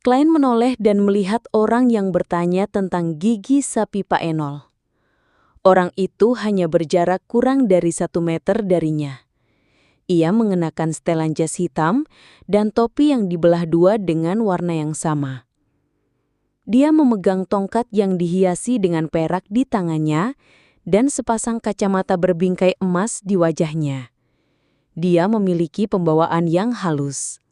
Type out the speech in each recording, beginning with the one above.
Klein menoleh dan melihat orang yang bertanya tentang gigi sapi Pak Enol. Orang itu hanya berjarak kurang dari 1 meter darinya. Ia mengenakan setelan jas hitam dan topi yang dibelah dua dengan warna yang sama. Dia memegang tongkat yang dihiasi dengan perak di tangannya dan sepasang kacamata berbingkai emas di wajahnya. Dia memiliki pembawaan yang halus.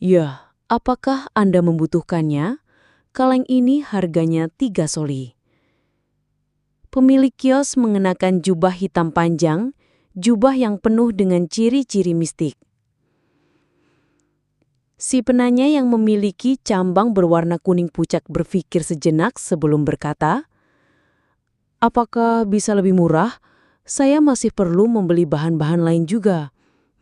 "Ya, apakah Anda membutuhkannya? Kaleng ini harganya 3 soli." Pemilik kios mengenakan jubah hitam panjang, jubah yang penuh dengan ciri-ciri mistik. Si penanya yang memiliki cambang berwarna kuning pucat berpikir sejenak sebelum berkata, "Apakah bisa lebih murah? Saya masih perlu membeli bahan-bahan lain juga.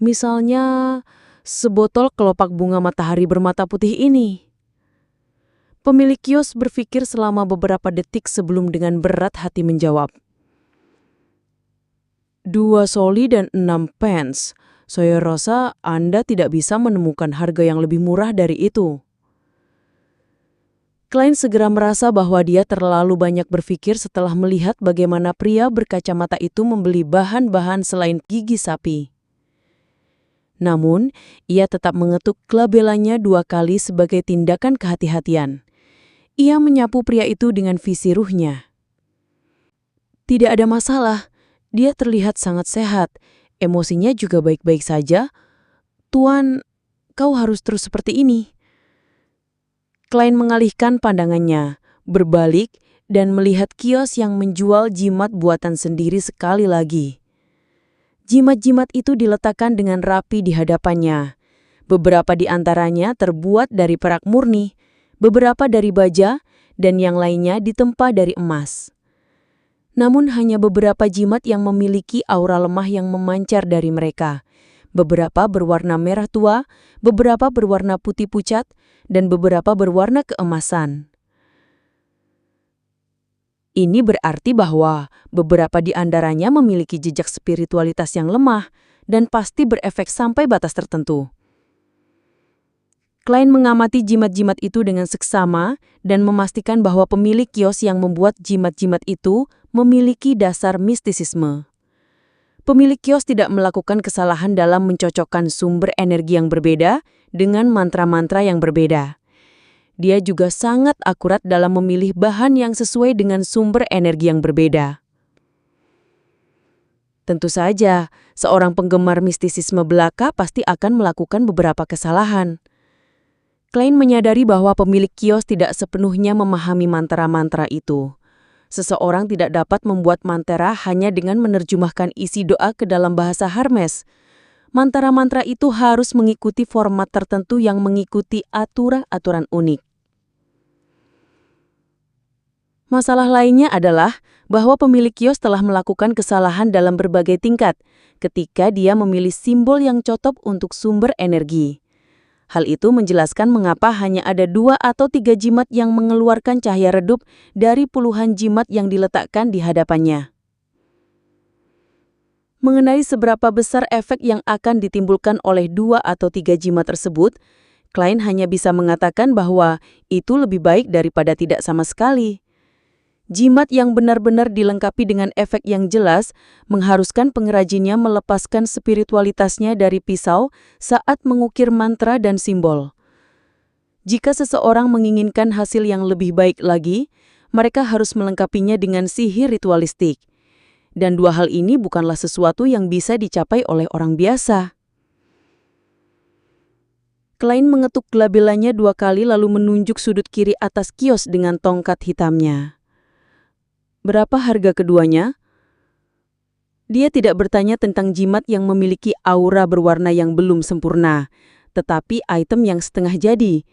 Misalnya, sebotol kelopak bunga matahari bermata putih ini." Pemilik kios berpikir selama beberapa detik sebelum dengan berat hati menjawab, "2 soli dan 6 pence. Saya rasa Anda tidak bisa menemukan harga yang lebih murah dari itu." Klein segera merasa bahwa dia terlalu banyak berpikir setelah melihat bagaimana pria berkacamata itu membeli bahan-bahan selain gigi sapi. Namun, ia tetap mengetuk labelanya 2 kali sebagai tindakan kehati-hatian. Ia menyapu pria itu dengan visi ruhnya. "Tidak ada masalah, dia terlihat sangat sehat. Emosinya juga baik-baik saja. Tuan, kau harus terus seperti ini." Klein mengalihkan pandangannya, berbalik, dan melihat kios yang menjual jimat buatan sendiri sekali lagi. Jimat-jimat itu diletakkan dengan rapi di hadapannya. Beberapa di antaranya terbuat dari perak murni, beberapa dari baja, dan yang lainnya ditempa dari emas. Namun hanya beberapa jimat yang memiliki aura lemah yang memancar dari mereka. Beberapa berwarna merah tua, beberapa berwarna putih pucat, dan beberapa berwarna keemasan. Ini berarti bahwa beberapa di antaranya memiliki jejak spiritualitas yang lemah dan pasti berefek sampai batas tertentu. Klein mengamati jimat-jimat itu dengan seksama dan memastikan bahwa pemilik kios yang membuat jimat-jimat itu memiliki dasar mistisisme. Pemilik kios tidak melakukan kesalahan dalam mencocokkan sumber energi yang berbeda dengan mantra-mantra yang berbeda. Dia juga sangat akurat dalam memilih bahan yang sesuai dengan sumber energi yang berbeda. Tentu saja, seorang penggemar mistisisme belaka pasti akan melakukan beberapa kesalahan. Klein menyadari bahwa pemilik kios tidak sepenuhnya memahami mantra-mantra itu. Seseorang tidak dapat membuat mantra hanya dengan menerjemahkan isi doa ke dalam bahasa Hermes. Mantra-mantra itu harus mengikuti format tertentu yang mengikuti aturan-aturan unik. Masalah lainnya adalah bahwa pemilik kios telah melakukan kesalahan dalam berbagai tingkat ketika dia memilih simbol yang cocok untuk sumber energi. Hal itu menjelaskan mengapa hanya ada 2 atau 3 jimat yang mengeluarkan cahaya redup dari puluhan jimat yang diletakkan di hadapannya. Mengenai seberapa besar efek yang akan ditimbulkan oleh 2 atau 3 jimat tersebut, Klein hanya bisa mengatakan bahwa itu lebih baik daripada tidak sama sekali. Jimat yang benar-benar dilengkapi dengan efek yang jelas mengharuskan pengrajinnya melepaskan spiritualitasnya dari pisau saat mengukir mantra dan simbol. Jika seseorang menginginkan hasil yang lebih baik lagi, mereka harus melengkapinya dengan sihir ritualistik. Dan 2 hal ini bukanlah sesuatu yang bisa dicapai oleh orang biasa. Klein mengetuk labelanya 2 kali lalu menunjuk sudut kiri atas kios dengan tongkat hitamnya. "Berapa harga keduanya?" Dia tidak bertanya tentang jimat yang memiliki aura berwarna yang belum sempurna, tetapi item yang setengah jadi.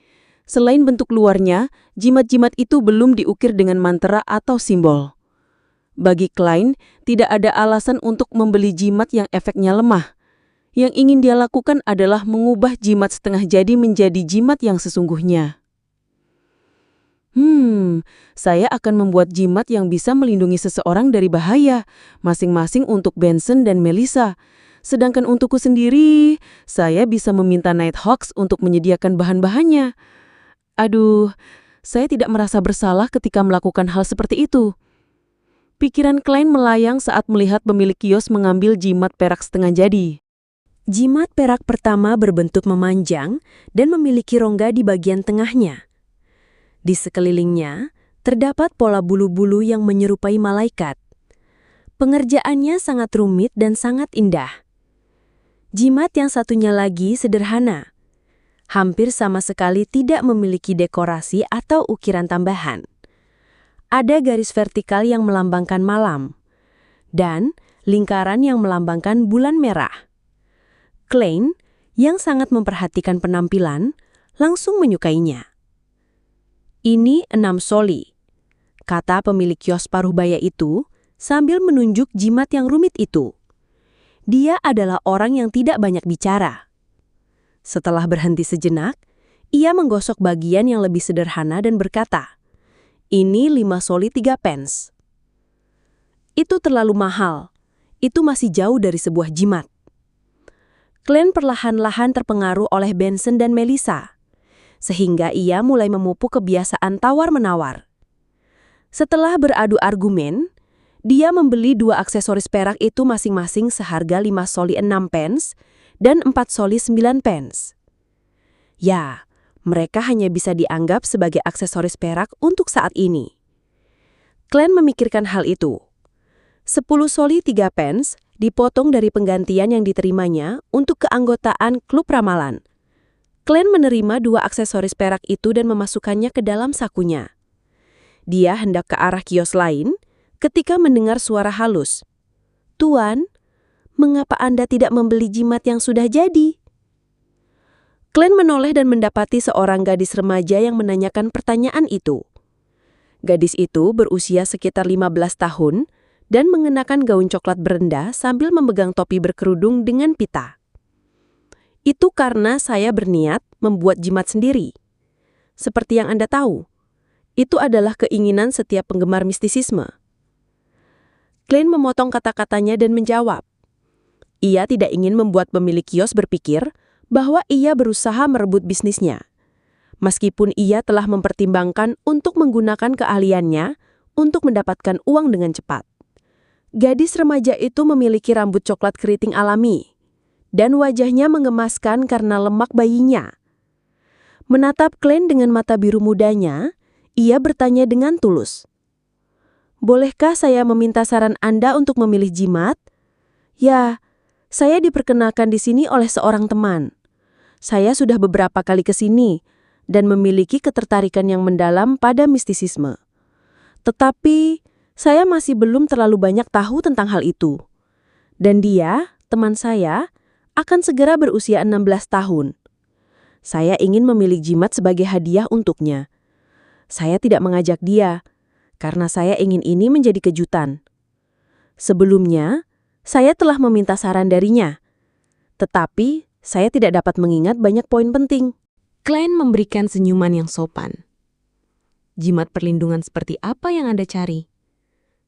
Selain bentuk luarnya, jimat-jimat itu belum diukir dengan mantra atau simbol. Bagi Klein, tidak ada alasan untuk membeli jimat yang efeknya lemah. Yang ingin dia lakukan adalah mengubah jimat setengah jadi menjadi jimat yang sesungguhnya. Saya akan membuat jimat yang bisa melindungi seseorang dari bahaya, masing-masing untuk Benson dan Melissa. Sedangkan untukku sendiri, saya bisa meminta Nighthawks untuk menyediakan bahan-bahannya. Aduh, saya tidak merasa bersalah ketika melakukan hal seperti itu. Pikiran Klein melayang saat melihat pemilik kios mengambil jimat perak setengah jadi. Jimat perak pertama berbentuk memanjang dan memiliki rongga di bagian tengahnya. Di sekelilingnya, terdapat pola bulu-bulu yang menyerupai malaikat. Pengerjaannya sangat rumit dan sangat indah. Jimat yang satunya lagi sederhana. Hampir sama sekali tidak memiliki dekorasi atau ukiran tambahan. Ada garis vertikal yang melambangkan malam, dan lingkaran yang melambangkan bulan merah. Klein, yang sangat memperhatikan penampilan, langsung menyukainya. Ini 6 soli, kata pemilik kios paruh baya itu sambil menunjuk jimat yang rumit itu. Dia adalah orang yang tidak banyak bicara. Setelah berhenti sejenak, ia menggosok bagian yang lebih sederhana dan berkata, "Ini 5 soli 3 pence. Itu terlalu mahal. Itu masih jauh dari sebuah jimat." Klein perlahan-lahan terpengaruh oleh Benson dan Melissa, sehingga ia mulai memupuk kebiasaan tawar-menawar. Setelah beradu argumen, dia membeli 2 aksesoris perak itu masing-masing seharga 5 soli 6 pence dan 4 soli 9 pence. Ya, mereka hanya bisa dianggap sebagai aksesoris perak untuk saat ini. Klein memikirkan hal itu. 10 soli 3 pence dipotong dari penggantian yang diterimanya untuk keanggotaan klub ramalan. Klein menerima 2 aksesoris perak itu dan memasukkannya ke dalam sakunya. Dia hendak ke arah kios lain ketika mendengar suara halus. "Tuan, mengapa Anda tidak membeli jimat yang sudah jadi?" Klein menoleh dan mendapati seorang gadis remaja yang menanyakan pertanyaan itu. Gadis itu berusia sekitar 15 tahun dan mengenakan gaun coklat berendah sambil memegang topi berkerudung dengan pita. "Itu karena saya berniat membuat jimat sendiri. Seperti yang Anda tahu, itu adalah keinginan setiap penggemar mistisisme." Klein memotong kata-katanya dan menjawab. Ia tidak ingin membuat pemilik kios berpikir bahwa ia berusaha merebut bisnisnya, meskipun ia telah mempertimbangkan untuk menggunakan keahliannya untuk mendapatkan uang dengan cepat. Gadis remaja itu memiliki rambut coklat keriting alami, dan wajahnya mengemaskan karena lemak bayinya. Menatap Klein dengan mata biru mudanya, ia bertanya dengan tulus, "Bolehkah saya meminta saran Anda untuk memilih jimat?" "Ya, saya diperkenalkan di sini oleh seorang teman. Saya sudah beberapa kali ke sini dan memiliki ketertarikan yang mendalam pada mistisisme. Tetapi, saya masih belum terlalu banyak tahu tentang hal itu. Dan dia, teman saya, akan segera berusia 16 tahun. Saya ingin memilih jimat sebagai hadiah untuknya. Saya tidak mengajak dia, karena saya ingin ini menjadi kejutan. Sebelumnya, saya telah meminta saran darinya. Tetapi, saya tidak dapat mengingat banyak poin penting." Klein memberikan senyuman yang sopan. "Jimat perlindungan seperti apa yang Anda cari?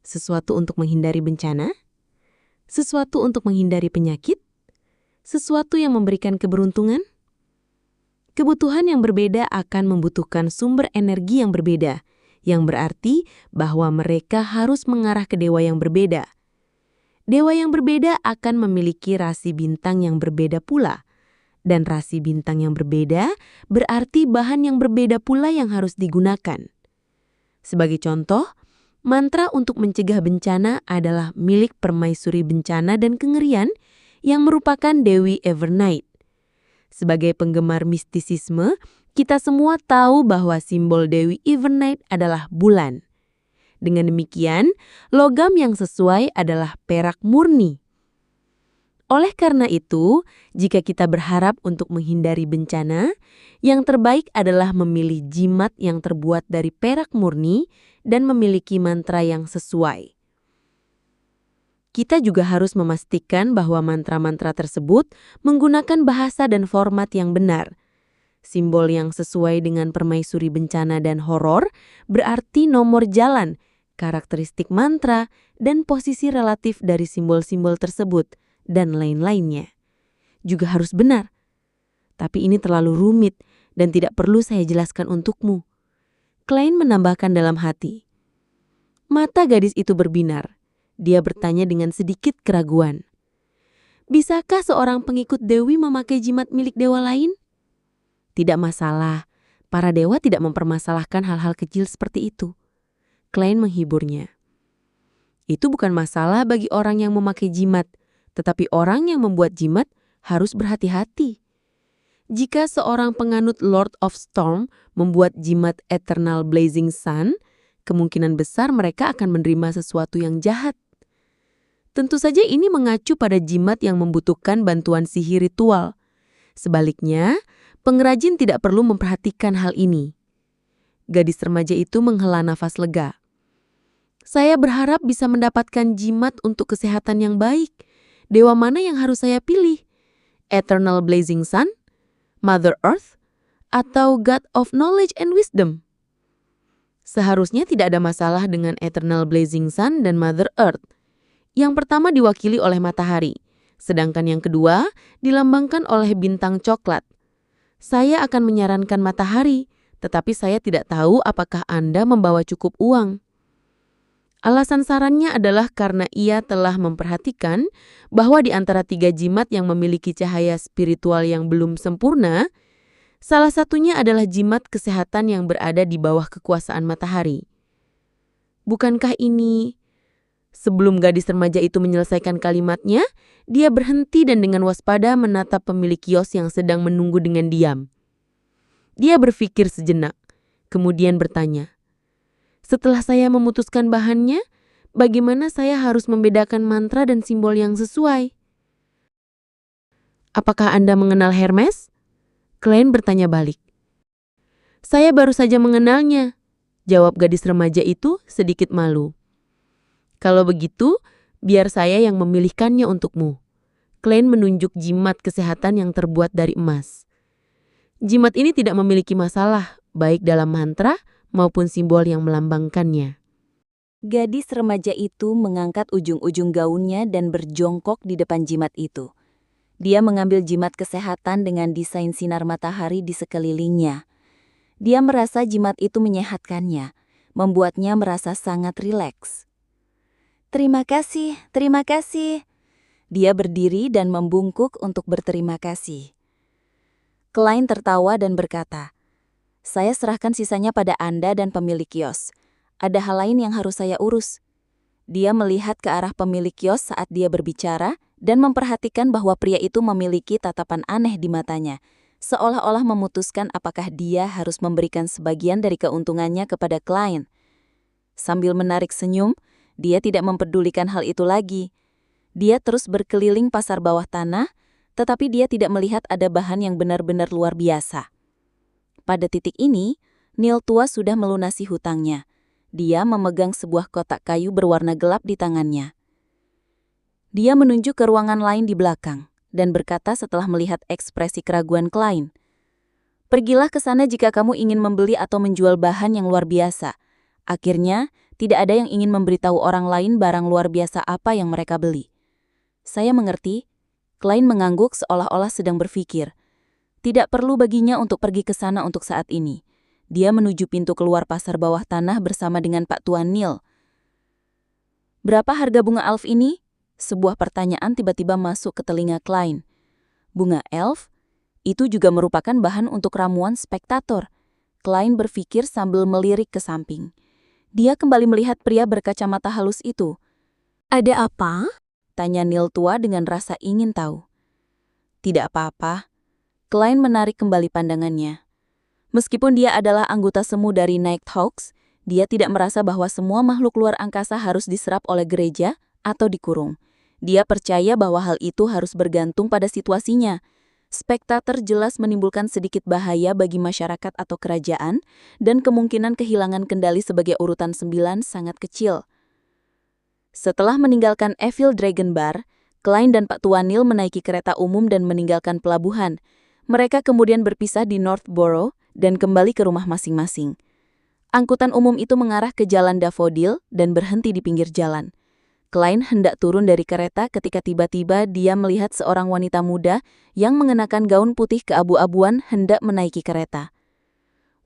Sesuatu untuk menghindari bencana? Sesuatu untuk menghindari penyakit? Sesuatu yang memberikan keberuntungan? Kebutuhan yang berbeda akan membutuhkan sumber energi yang berbeda, yang berarti bahwa mereka harus mengarah ke dewa yang berbeda. Dewa yang berbeda akan memiliki rasi bintang yang berbeda pula. Dan rasi bintang yang berbeda berarti bahan yang berbeda pula yang harus digunakan. Sebagai contoh, mantra untuk mencegah bencana adalah milik permaisuri bencana dan kengerian yang merupakan Dewi Evernight. Sebagai penggemar mistisisme, kita semua tahu bahwa simbol Dewi Evernight adalah bulan. Dengan demikian, logam yang sesuai adalah perak murni. Oleh karena itu, jika kita berharap untuk menghindari bencana, yang terbaik adalah memilih jimat yang terbuat dari perak murni dan memiliki mantra yang sesuai. Kita juga harus memastikan bahwa mantra-mantra tersebut menggunakan bahasa dan format yang benar. Simbol yang sesuai dengan permaisuri bencana dan horor berarti nomor jalan, karakteristik mantra, dan posisi relatif dari simbol-simbol tersebut, dan lain-lainnya. Juga harus benar. Tapi ini terlalu rumit dan tidak perlu saya jelaskan untukmu. Klein menambahkan dalam hati. Mata gadis itu berbinar. Dia bertanya dengan sedikit keraguan. Bisakah seorang pengikut Dewi memakai jimat milik dewa lain? Tidak masalah. Para dewa tidak mempermasalahkan hal-hal kecil seperti itu. Klein menghiburnya. Itu bukan masalah bagi orang yang memakai jimat, tetapi orang yang membuat jimat harus berhati-hati. Jika seorang penganut Lord of Storm membuat jimat Eternal Blazing Sun, kemungkinan besar mereka akan menerima sesuatu yang jahat. Tentu saja ini mengacu pada jimat yang membutuhkan bantuan sihir ritual. Sebaliknya, pengrajin tidak perlu memperhatikan hal ini. Gadis remaja itu menghela nafas lega. Saya berharap bisa mendapatkan jimat untuk kesehatan yang baik. Dewa mana yang harus saya pilih? Eternal Blazing Sun? Mother Earth? Atau God of Knowledge and Wisdom? Seharusnya tidak ada masalah dengan Eternal Blazing Sun dan Mother Earth. Yang pertama diwakili oleh matahari, sedangkan yang kedua dilambangkan oleh bintang coklat. Saya akan menyarankan matahari, tetapi saya tidak tahu apakah Anda membawa cukup uang. Alasan sarannya adalah karena ia telah memperhatikan bahwa di antara 3 jimat yang memiliki cahaya spiritual yang belum sempurna, salah satunya adalah jimat kesehatan yang berada di bawah kekuasaan matahari. Bukankah ini... Sebelum gadis remaja itu menyelesaikan kalimatnya, dia berhenti dan dengan waspada menatap pemilik kios yang sedang menunggu dengan diam. Dia berpikir sejenak, kemudian bertanya, "Setelah saya memutuskan bahannya, bagaimana saya harus membedakan mantra dan simbol yang sesuai?" "Apakah Anda mengenal Hermes?" Klein bertanya balik. "Saya baru saja mengenalnya," jawab gadis remaja itu sedikit malu. "Kalau begitu, biar saya yang memilihkannya untukmu." Klein menunjuk jimat kesehatan yang terbuat dari emas. Jimat ini tidak memiliki masalah, baik dalam mantra maupun simbol yang melambangkannya. Gadis remaja itu mengangkat ujung-ujung gaunnya dan berjongkok di depan jimat itu. Dia mengambil jimat kesehatan dengan desain sinar matahari di sekelilingnya. Dia merasa jimat itu menyehatkannya, membuatnya merasa sangat rileks. Terima kasih, terima kasih." Dia berdiri dan membungkuk untuk berterima kasih. Klein tertawa dan berkata, "Saya serahkan sisanya pada Anda dan pemilik kios. Ada hal lain yang harus saya urus." Dia melihat ke arah pemilik kios saat dia berbicara dan memperhatikan bahwa pria itu memiliki tatapan aneh di matanya, seolah-olah memutuskan apakah dia harus memberikan sebagian dari keuntungannya kepada Klein. Sambil menarik senyum, dia tidak mempedulikan hal itu lagi. Dia terus berkeliling pasar bawah tanah, tetapi dia tidak melihat ada bahan yang benar-benar luar biasa. Pada titik ini, Neil tua sudah melunasi hutangnya. Dia memegang sebuah kotak kayu berwarna gelap di tangannya. Dia menunjuk ke ruangan lain di belakang dan berkata setelah melihat ekspresi keraguan Klein, "Pergilah ke sana jika kamu ingin membeli atau menjual bahan yang luar biasa. Akhirnya, tidak ada yang ingin memberitahu orang lain barang luar biasa apa yang mereka beli." "Saya mengerti." Klein mengangguk seolah-olah sedang berpikir. Tidak perlu baginya untuk pergi ke sana untuk saat ini. Dia menuju pintu keluar pasar bawah tanah bersama dengan Pak Tuan Neil. "Berapa harga bunga elf ini?" Sebuah pertanyaan tiba-tiba masuk ke telinga Klein. Bunga elf? Itu juga merupakan bahan untuk ramuan spektator. Klein berpikir sambil melirik ke samping. Dia kembali melihat pria berkacamata halus itu. "Ada apa?" tanya Neil tua dengan rasa ingin tahu. "Tidak apa-apa." Klein menarik kembali pandangannya. Meskipun dia adalah anggota semu dari Nighthawks, dia tidak merasa bahwa semua makhluk luar angkasa harus diserap oleh gereja atau dikurung. Dia percaya bahwa hal itu harus bergantung pada situasinya. Spektator jelas menimbulkan sedikit bahaya bagi masyarakat atau kerajaan, dan kemungkinan kehilangan kendali sebagai urutan 9 sangat kecil. Setelah meninggalkan Evil Dragon Bar, Klein dan Pak Tuan Neil menaiki kereta umum dan meninggalkan pelabuhan. Mereka kemudian berpisah di Northborough dan kembali ke rumah masing-masing. Angkutan umum itu mengarah ke Jalan Daffodil dan berhenti di pinggir jalan. Klein hendak turun dari kereta ketika tiba-tiba dia melihat seorang wanita muda yang mengenakan gaun putih keabu-abuan hendak menaiki kereta.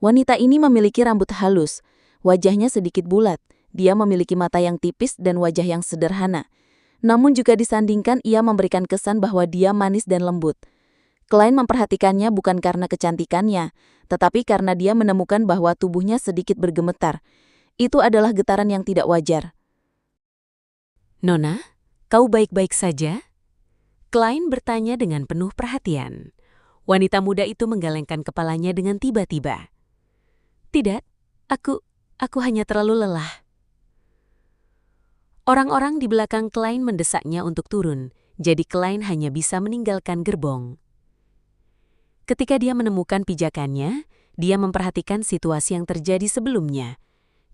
Wanita ini memiliki rambut halus, wajahnya sedikit bulat, dia memiliki mata yang tipis dan wajah yang sederhana. Namun juga disandingkan ia memberikan kesan bahwa dia manis dan lembut. Klein memperhatikannya bukan karena kecantikannya, tetapi karena dia menemukan bahwa tubuhnya sedikit bergemetar. Itu adalah getaran yang tidak wajar. "Nona, kau baik-baik saja?" Klein bertanya dengan penuh perhatian. Wanita muda itu menggelengkan kepalanya dengan tiba-tiba. "Tidak, aku hanya terlalu lelah." Orang-orang di belakang Klein mendesaknya untuk turun, jadi Klein hanya bisa meninggalkan gerbong. Ketika dia menemukan pijakannya, dia memperhatikan situasi yang terjadi sebelumnya.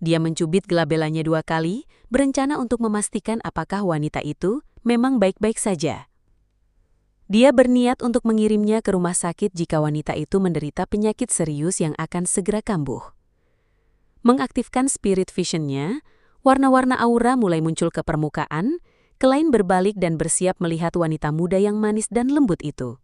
Dia mencubit gelabelanya 2 kali, berencana untuk memastikan apakah wanita itu memang baik-baik saja. Dia berniat untuk mengirimnya ke rumah sakit jika wanita itu menderita penyakit serius yang akan segera kambuh. Mengaktifkan spirit vision-nya, warna-warna aura mulai muncul ke permukaan. Klein berbalik dan bersiap melihat wanita muda yang manis dan lembut itu.